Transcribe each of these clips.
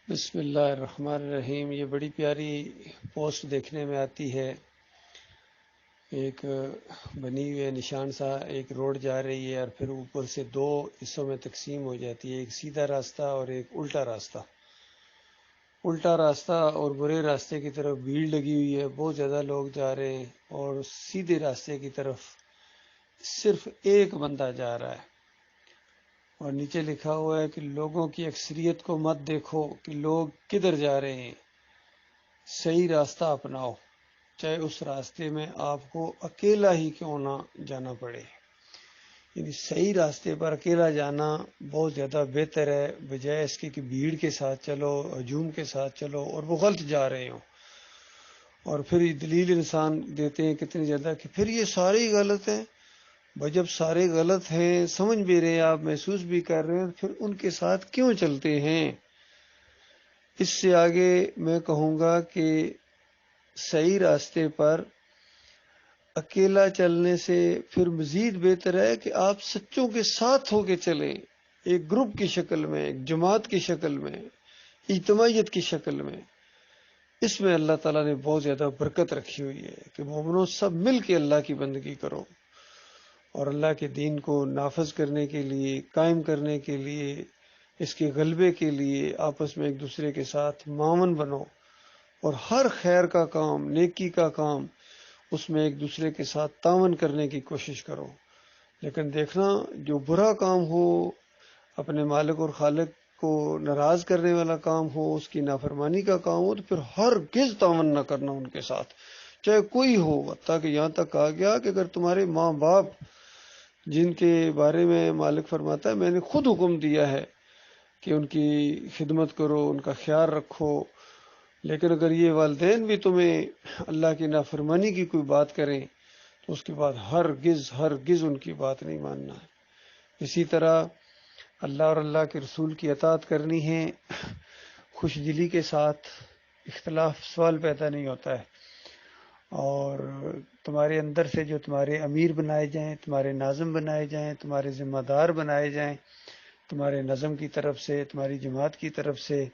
بسم اللہ الرحمن الرحیم۔ یہ بڑی پیاری پوسٹ دیکھنے میں آتی ہے۔ ایک بنی ہوئی ہے نشان سا، ایک روڈ جا رہی ہے اور پھر اوپر سے دو حصوں میں تقسیم ہو جاتی ہے، ایک سیدھا راستہ اور ایک الٹا راستہ۔ الٹا راستہ اور برے راستے کی طرف بھیڑ لگی ہوئی ہے، بہت زیادہ لوگ جا رہے ہیں، اور سیدھے راستے کی طرف صرف ایک بندہ جا رہا ہے، اور نیچے لکھا ہوا ہے کہ لوگوں کی اکثریت کو مت دیکھو کہ لوگ کدھر جا رہے ہیں، صحیح راستہ اپناؤ، چاہے اس راستے میں آپ کو اکیلا ہی کیوں نہ جانا پڑے۔ یعنی صحیح راستے پر اکیلا جانا بہت زیادہ بہتر ہے، بجائے اس کے کہ بھیڑ کے ساتھ چلو، ہجوم کے ساتھ چلو اور وہ غلط جا رہے ہوں، اور پھر یہ دلیل انسان دیتے ہیں کتنی زیادہ کہ پھر یہ سارے ہی غلط ہیں۔ بھائی جب سارے غلط ہیں، سمجھ بھی رہے ہیں آپ، محسوس بھی کر رہے ہیں، پھر ان کے ساتھ کیوں چلتے ہیں؟ اس سے آگے میں کہوں گا کہ صحیح راستے پر اکیلا چلنے سے پھر مزید بہتر ہے کہ آپ سچوں کے ساتھ ہو کے چلیں، ایک گروپ کی شکل میں، ایک جماعت کی شکل میں، اجتماعیت کی شکل میں۔ اس میں اللہ تعالیٰ نے بہت زیادہ برکت رکھی ہوئی ہے کہ مومنوں سب مل کے اللہ کی بندگی کرو، اور اللہ کے دین کو نافذ کرنے کے لیے، قائم کرنے کے لیے، اس کے غلبے کے لیے آپس میں ایک دوسرے کے ساتھ معاون بنو، اور ہر خیر کا کام، نیکی کا کام، اس میں ایک دوسرے کے ساتھ تعاون کرنے کی کوشش کرو۔ لیکن دیکھنا جو برا کام ہو، اپنے مالک اور خالق کو ناراض کرنے والا کام ہو، اس کی نافرمانی کا کام ہو، تو پھر ہرگز تعاون نہ کرنا ان کے ساتھ، چاہے کوئی ہو۔ حتیٰ کہ یہاں تک کہا گیا کہ اگر تمہارے ماں باپ، جن کے بارے میں مالک فرماتا ہے میں نے خود حکم دیا ہے کہ ان کی خدمت کرو، ان کا خیال رکھو، لیکن اگر یہ والدین بھی تمہیں اللہ کی نافرمانی کی کوئی بات کریں تو اس کے بعد ہرگز ان کی بات نہیں ماننا ہے۔ اسی طرح اللہ اور اللہ کے رسول کی اطاعت کرنی ہے، خوش دلی کے ساتھ، اختلاف سوال پیدا نہیں ہوتا ہے، اور تمہارے اندر سے جو تمہارے امیر بنائے جائیں، تمہارے ناظم بنائے جائیں، تمہارے ذمہ دار بنائے جائیں، تمہارے نظم کی طرف سے، تمہاری جماعت کی طرف سے،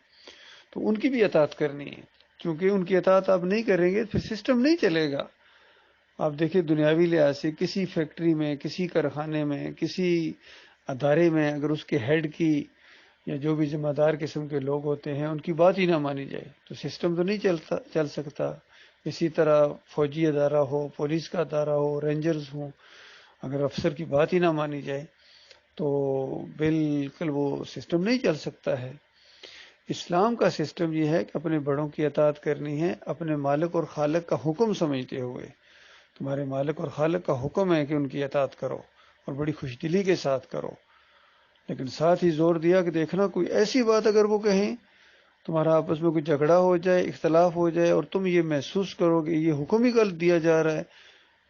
تو ان کی بھی اطاعت کرنی ہے، کیونکہ ان کی اطاعت آپ نہیں کریں گے پھر سسٹم نہیں چلے گا۔ آپ دیکھیں دنیاوی لحاظ سے کسی فیکٹری میں، کسی کارخانے میں، کسی ادارے میں اگر اس کے ہیڈ کی یا جو بھی ذمہ دار قسم کے لوگ ہوتے ہیں ان کی بات ہی نہ مانی جائے تو سسٹم تو نہیں چل سکتا۔ اسی طرح فوجی ادارہ ہو، پولیس کا ادارہ ہو، رینجرز ہوں، اگر افسر کی بات ہی نہ مانی جائے تو بالکل وہ سسٹم نہیں چل سکتا ہے۔ اسلام کا سسٹم یہ ہے کہ اپنے بڑوں کی اطاعت کرنی ہے، اپنے مالک اور خالق کا حکم سمجھتے ہوئے۔ تمہارے مالک اور خالق کا حکم ہے کہ ان کی اطاعت کرو اور بڑی خوش دلی کے ساتھ کرو، لیکن ساتھ ہی زور دیا کہ دیکھنا کوئی ایسی بات اگر وہ کہیں، تمہارا آپس میں کوئی جھگڑا ہو جائے، اختلاف ہو جائے، اور تم یہ محسوس کرو کہ یہ حکم ہی غلط دیا جا رہا ہے،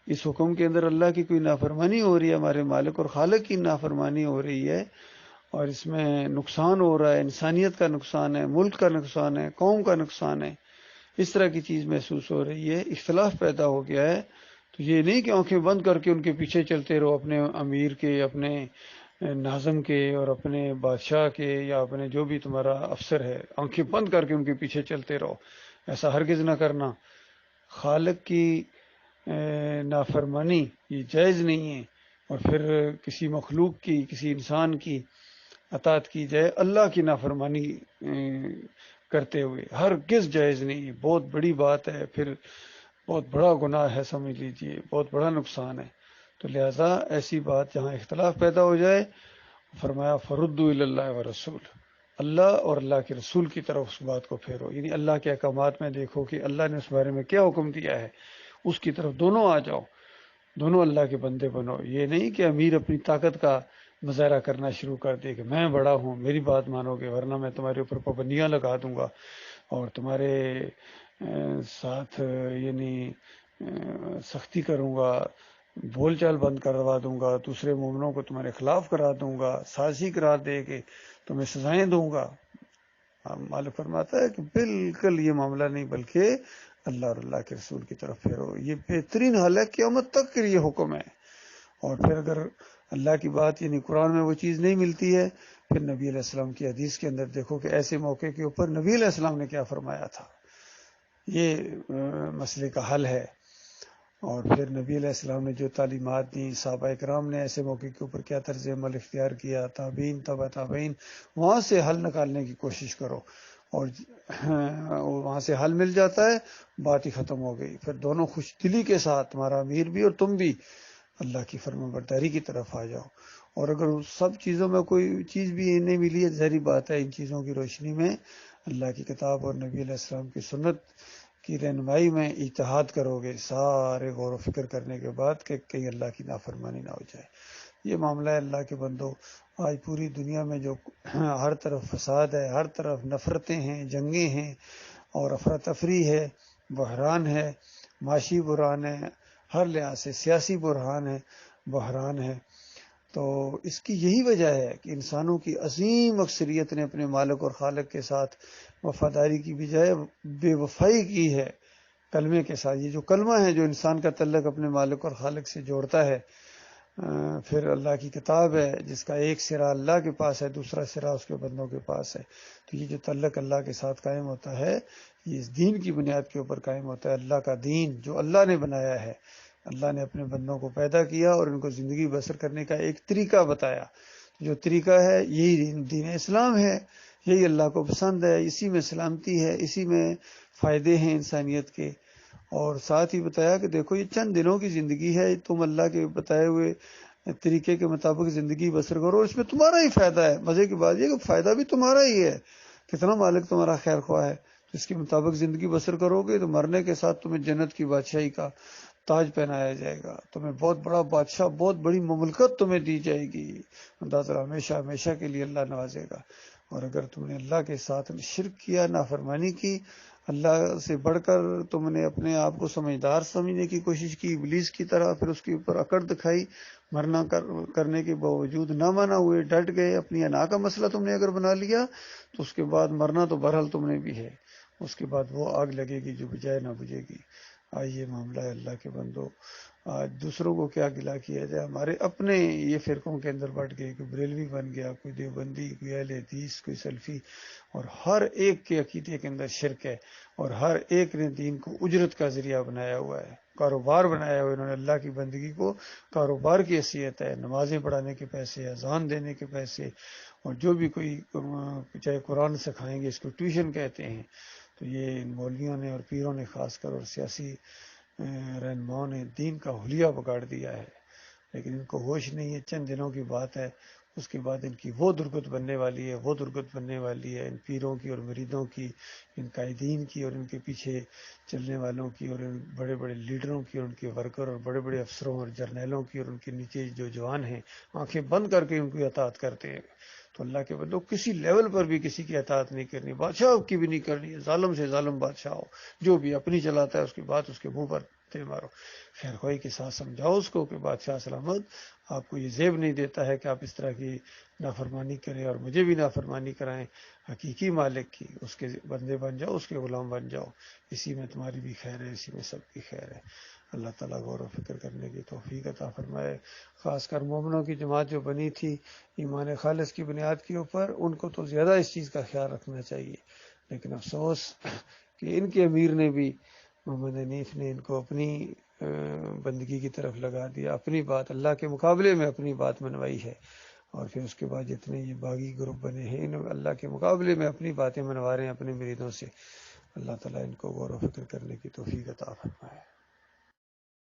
اس حکم کے اندر اللہ کی کوئی نافرمانی ہو رہی ہے، ہمارے مالک اور خالق کی نافرمانی ہو رہی ہے، اور اس میں نقصان ہو رہا ہے، انسانیت کا نقصان ہے، ملک کا نقصان ہے، قوم کا نقصان ہے، اس طرح کی چیز محسوس ہو رہی ہے، اختلاف پیدا ہو گیا ہے، تو یہ نہیں کہ آنکھیں بند کر کے ان کے پیچھے چلتے رہو، اپنے امیر کے، اپنے ناظم کے، اور اپنے بادشاہ کے، یا اپنے جو بھی تمہارا افسر ہے، آنکھیں بند کر کے ان کے پیچھے چلتے رہو۔ ایسا ہرگز نہ کرنا۔ خالق کی نافرمانی یہ جائز نہیں ہے، اور پھر کسی مخلوق کی، کسی انسان کی اطاعت کی جائے اللہ کی نافرمانی کرتے ہوئے، ہرگز جائز نہیں ہے، بہت بڑی بات ہے، پھر بہت بڑا گناہ ہے، سمجھ لیجئے بہت بڑا نقصان ہے۔ تو لہذا ایسی بات جہاں اختلاف پیدا ہو جائے، فرمایا فردوا الی اللہ ورسول، اللہ اور اللہ کے رسول کی طرف اس بات کو پھیرو، یعنی اللہ کے احکامات میں دیکھو کہ اللہ نے اس بارے میں کیا حکم دیا ہے، اس کی طرف دونوں آ جاؤ، دونوں اللہ کے بندے بنو۔ یہ نہیں کہ امیر اپنی طاقت کا مظاہرہ کرنا شروع کر دے کہ میں بڑا ہوں، میری بات مانو گے ورنہ میں تمہارے اوپر پابندیاں لگا دوں گا، اور تمہارے ساتھ یعنی سختی کروں گا، بول چال بند کروا دوں گا، دوسرے مومنوں کو تمہارے خلاف کرا دوں گا، سازی قرار دے کے تمہیں سزائیں دوں گا۔ مالک فرماتا ہے کہ بالکل یہ معاملہ نہیں، بلکہ اللہ اور اللہ کے رسول کی طرف پھیرو، یہ بہترین حال ہے، قیامت تک کے لیے حکم ہے۔ اور پھر اگر اللہ کی بات یعنی قرآن میں وہ چیز نہیں ملتی ہے، پھر نبی علیہ السلام کی حدیث کے اندر دیکھو کہ ایسے موقع کے اوپر نبی علیہ السلام نے کیا فرمایا تھا، یہ مسئلے کا حل ہے۔ اور پھر نبی علیہ السلام نے جو تعلیمات دی، صحابہ کرام نے ایسے موقع کے اوپر کیا طرز عمل اختیار کیا، تابعین تبع تابعین، وہاں سے حل نکالنے کی کوشش کرو، اور وہاں سے حل مل جاتا ہے، بات ہی ختم ہو گئی۔ پھر دونوں خوش دلی کے ساتھ، تمہارا امیر بھی اور تم بھی، اللہ کی فرما برداری کی طرف آ جاؤ۔ اور اگر سب چیزوں میں کوئی چیز بھی نہیں ملی ہے، ظاہری بات ہے ان چیزوں کی روشنی میں اللہ کی کتاب اور نبی علیہ السلام کی سنت کی رہنمائی میں اجتہاد کرو گے، سارے غور و فکر کرنے کے بعد کہ کہیں اللہ کی نافرمانی نہ ہو جائے۔ یہ معاملہ ہے اللہ کے بندو۔ آج پوری دنیا میں جو ہر طرف فساد ہے، ہر طرف نفرتیں ہیں، جنگیں ہیں اور افراتفری ہے، بحران ہے، معاشی بحران ہے، ہر لحاظ سے سیاسی بحران ہے، تو اس کی یہی وجہ ہے کہ انسانوں کی عظیم اکثریت نے اپنے مالک اور خالق کے ساتھ وفاداری کی بجائے بے وفائی کی ہے کلمے کے ساتھ۔ یہ جو کلمہ ہے جو انسان کا تعلق اپنے مالک اور خالق سے جوڑتا ہے، پھر اللہ کی کتاب ہے جس کا ایک سرا اللہ کے پاس ہے، دوسرا سرا اس کے بندوں کے پاس ہے، تو یہ جو تعلق اللہ کے ساتھ قائم ہوتا ہے، یہ اس دین کی بنیاد کے اوپر قائم ہوتا ہے۔ اللہ کا دین جو اللہ نے بنایا ہے، اللہ نے اپنے بندوں کو پیدا کیا اور ان کو زندگی بسر کرنے کا ایک طریقہ بتایا، جو طریقہ ہے یہی دین اسلام ہے، یہی اللہ کو پسند ہے، اسی میں سلامتی ہے، اسی میں فائدے ہیں انسانیت کے۔ اور ساتھ ہی بتایا کہ دیکھو یہ چند دنوں کی زندگی ہے، تم اللہ کے بتائے ہوئے طریقے کے مطابق زندگی بسر کرو، اس میں تمہارا ہی فائدہ ہے۔ مزے کی بات یہ کہ فائدہ بھی تمہارا ہی ہے، کتنا مالک تمہارا خیر خواہ ہے، اس کے مطابق زندگی بسر کرو گے تو مرنے کے ساتھ تمہیں جنت کی بادشاہی کا تاج پہنایا جائے گا، تمہیں بہت بڑا بادشاہ، بہت بڑی مملکت تمہیں دی جائے گی، اللہ تعالیٰ ہمیشہ ہمیشہ کے لیے اللہ نوازے گا۔ اور اگر تم نے اللہ کے ساتھ شرک کیا، نافرمانی کی، اللہ سے بڑھ کر تم نے اپنے آپ کو سمجھدار سمجھنے کی کوشش کی ابلیس کی طرح، پھر اس کے اوپر اکڑ دکھائی، مرنا کرنے کے باوجود نہ مانا ہوئے، ڈٹ گئے، اپنی انا کا مسئلہ تم نے اگر بنا لیا تو اس کے بعد مرنا تو بہرحال تم نے بھی ہے، اس کے بعد وہ آگ لگے گی جو بجائے نہ بجھے گی۔ آئیے معاملہ ہے اللہ کے بندو، آج دوسروں کو کیا گلا کیا جائے، ہمارے اپنے یہ فرقوں کے اندر بٹ گئے، کوئی بریلوی بن گیا، کوئی دیوبندی، کوئی اہل حدیث، کوئی سلفی، اور ہر ایک کے عقیدے کے اندر شرک ہے، اور ہر ایک نے دین کو اجرت کا ذریعہ بنایا ہوا ہے، کاروبار بنایا ہوا ہے۔ انہوں نے اللہ کی بندگی کو کاروبار کی حیثیت ہے، نمازیں پڑھانے کے پیسے، اذان دینے کے پیسے، اور جو بھی کوئی چاہے قرآن سکھائیں گے اس کو ٹیوشن کہتے ہیں۔ تو یہ ان مولویوں نے اور پیروں نے خاص کر اور سیاسی رہنماؤں نے دین کا حلیہ بگاڑ دیا ہے، لیکن ان کو ہوش نہیں ہے، چند دنوں کی بات ہے، اس کے بعد ان کی وہ درگت بننے والی ہے، وہ درگت بننے والی ہے ان پیروں کی اور مریدوں کی، ان قائدین کی اور ان کے پیچھے چلنے والوں کی، اور ان بڑے بڑے لیڈروں کی اور ان کے ورکر اور بڑے بڑے افسروں اور جرنیلوں کی، اور ان کے نیچے جو جوان ہیں آنکھیں بند کر کے ان کی اطاعت کرتے ہیں۔ تو اللہ کے بندو کسی لیول پر بھی کسی کی اطاعت نہیں کرنی، بادشاہ کی بھی نہیں کرنی ہے، ظالم سے ظالم بادشاہ ہو، جو بھی اپنی چلاتا ہے اس کی بات اس کے منہ پر تے مارو، خیر خواہی کے ساتھ سمجھاؤ اس کو کہ بادشاہ سلامت آپ کو یہ زیب نہیں دیتا ہے کہ آپ اس طرح کی نافرمانی کریں اور مجھے بھی نافرمانی کرائیں، حقیقی مالک کی اس کے بندے بن جاؤ، اس کے غلام بن جاؤ، اسی میں تمہاری بھی خیر ہے، اسی میں سب کی خیر ہے۔ اللہ تعالیٰ غور و فکر کرنے کی توفیق عطا فرمائے۔ خاص کر مومنوں کی جماعت جو بنی تھی ایمان خالص کی بنیاد کے اوپر، ان کو تو زیادہ اس چیز کا خیال رکھنا چاہیے، لیکن افسوس کہ ان کے امیر نے بھی، محمد حنیف نے ان کو اپنی بندگی کی طرف لگا دیا، اپنی بات اللہ کے مقابلے میں اپنی بات منوائی ہے، اور پھر اس کے بعد جتنے یہ باغی گروپ بنے ہیں ان اللہ کے مقابلے میں اپنی باتیں منوا رہے ہیں اپنے مریدوں سے۔ اللہ تعالیٰ ان کو غور و فکر کرنے کی توفیق عطا فرمائے۔